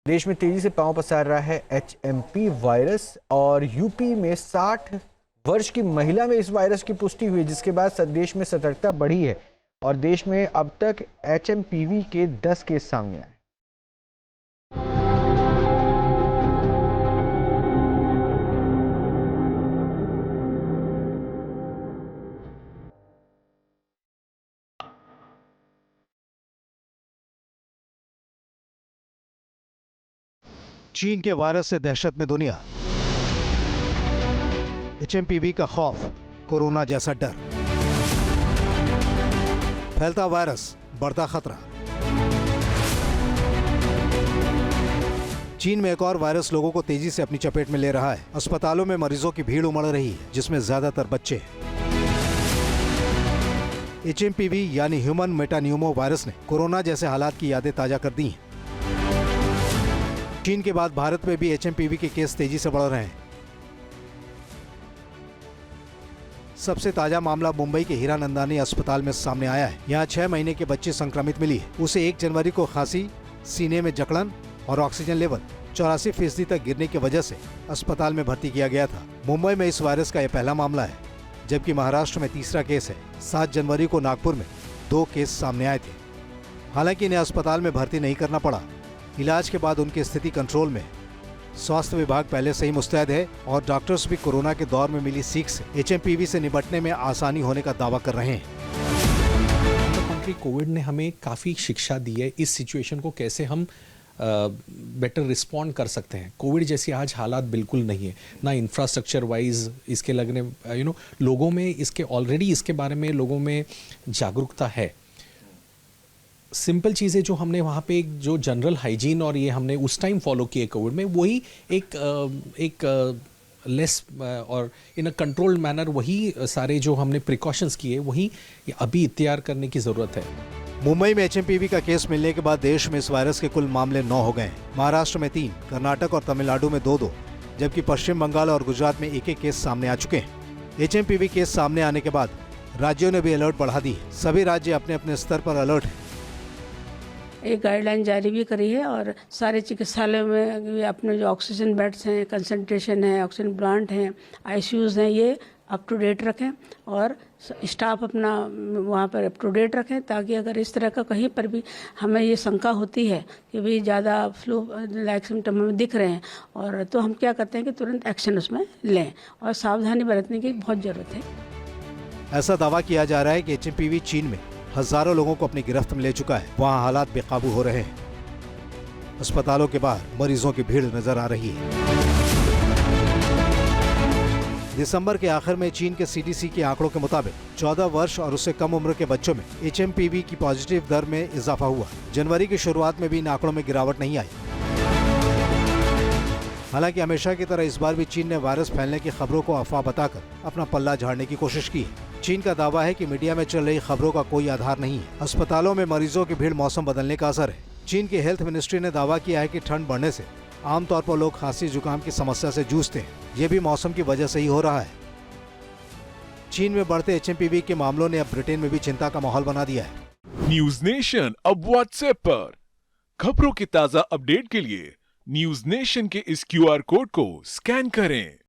देश में तेजी से पांव पसार रहा है एचएमपी वायरस और यूपी में 60 वर्ष की महिला में इस वायरस की पुष्टि हुई, जिसके बाद देश में सतर्कता बढ़ी है और देश में अब तक एचएमपीवी के 10 केस सामने आए। चीन के वायरस से दहशत में दुनिया, एचएमपीवी का खौफ, कोरोना जैसा डर, फैलता वायरस, बढ़ता खतरा। चीन में एक और वायरस लोगों को तेजी से अपनी चपेट में ले रहा है। अस्पतालों में मरीजों की भीड़ उमड़ रही है, जिसमें ज्यादातर बच्चे हैं। एचएमपीवी यानी ह्यूमन मेटान्यूमो वायरस ने कोरोना जैसे हालात की यादें ताजा कर दी हैं। चीन के बाद भारत में भी एचएमपीवी के केस तेजी से बढ़ रहे हैं। सबसे ताजा मामला मुंबई के हीरानंदानी अस्पताल में सामने आया है। यहाँ 6 महीने के बच्ची संक्रमित मिली है। उसे 1 जनवरी को खांसी, सीने में जकड़न और ऑक्सीजन लेवल 84% तक गिरने की वजह से अस्पताल में भर्ती किया गया था। मुंबई में इस वायरस का यह पहला मामला है, जबकि महाराष्ट्र में तीसरा केस है। 7 जनवरी को नागपुर में 2 केस सामने आए थे। हालांकि इन्हें अस्पताल में भर्ती नहीं करना पड़ा। इलाज के बाद उनकी स्थिति कंट्रोल में। स्वास्थ्य विभाग पहले से ही मुस्तैद है और डॉक्टर्स भी कोरोना के दौर में मिली सीख से एचएमपीवी से निपटने में आसानी होने का दावा कर रहे हैं। कोविड ने हमें काफ़ी शिक्षा दी है इस सिचुएशन को कैसे हम बेटर रिस्पॉन्ड कर सकते हैं। कोविड जैसी आज हालात बिल्कुल नहीं है, ना इंफ्रास्ट्रक्चर वाइज इसके लगने लोगों में इसके ऑलरेडी इसके बारे में लोगों में जागरूकता है। सिंपल चीज़ें जो हमने वहाँ पे जो जनरल हाइजीन और ये हमने उस टाइम फॉलो किए कोविड में, वही एक लेस और इन अ कंट्रोल्ड मैनर वही सारे जो हमने प्रिकॉशंस किए वही अभी इख्तियार करने की ज़रूरत है। मुंबई में एचएमपीवी का केस मिलने के बाद देश में इस वायरस के कुल मामले 9 हो गए हैं। महाराष्ट्र में 3, कर्नाटक और तमिलनाडु में 2-2, जबकि पश्चिम बंगाल और गुजरात में 1-1 केस सामने आ चुके हैं। एचएमपीवी केस सामने आने के बाद राज्यों ने भी अलर्ट बढ़ा दी है। सभी राज्य अपने अपने स्तर पर अलर्ट हैं। एक गाइडलाइन जारी भी करी है और सारे चिकित्सालयों में अपने जो ऑक्सीजन बेड्स हैं, कंसंट्रेशन है, ऑक्सीजन प्लांट हैं, आईसीयूज़ हैं, ये अप टू डेट रखें और स्टाफ अपना वहाँ पर अप टू डेट रखें, ताकि अगर इस तरह का कहीं पर भी हमें ये शंका होती है कि भाई ज़्यादा फ्लू लाइक सिम्टम हमें दिख रहे हैं, और तो हम क्या करते हैं कि तुरंत एक्शन उसमें लें और सावधानी बरतने की बहुत ज़रूरत है। ऐसा दावा किया जा रहा है कि एचएमपीवी चीन में हजारों लोगों को अपनी गिरफ्त में ले चुका है। वहाँ हालात बेकाबू हो रहे हैं। अस्पतालों के बाहर मरीजों की भीड़ नजर आ रही है। दिसंबर के आखिर में चीन के सीडीसी के आंकड़ों के मुताबिक 14 वर्ष और उससे कम उम्र के बच्चों में एचएमपीवी की पॉजिटिव दर में इजाफा हुआ। जनवरी की शुरुआत में भी इन आंकड़ों में गिरावट नहीं आई। हालांकि हमेशा की तरह इस बार भी चीन ने वायरस फैलने की खबरों को अफवाह बताकर अपना पल्ला झाड़ने की कोशिश की है। चीन का दावा है कि मीडिया में चल रही खबरों का कोई आधार नहीं है। अस्पतालों में मरीजों की भीड़ मौसम बदलने का असर है। चीन की हेल्थ मिनिस्ट्री ने दावा किया है कि ठंड बढ़ने से आमतौर पर लोग खांसी जुकाम की समस्या से जूझते हैं। ये भी मौसम की वजह से ही हो रहा है। चीन में बढ़ते एचएमपीवी के मामलों ने अब ब्रिटेन में भी चिंता का माहौल बना दिया है। न्यूज नेशन अब व्हाट्सएप पर खबरों की ताजा अपडेट के लिए न्यूज नेशन के इस क्यूआर कोड को स्कैन करें।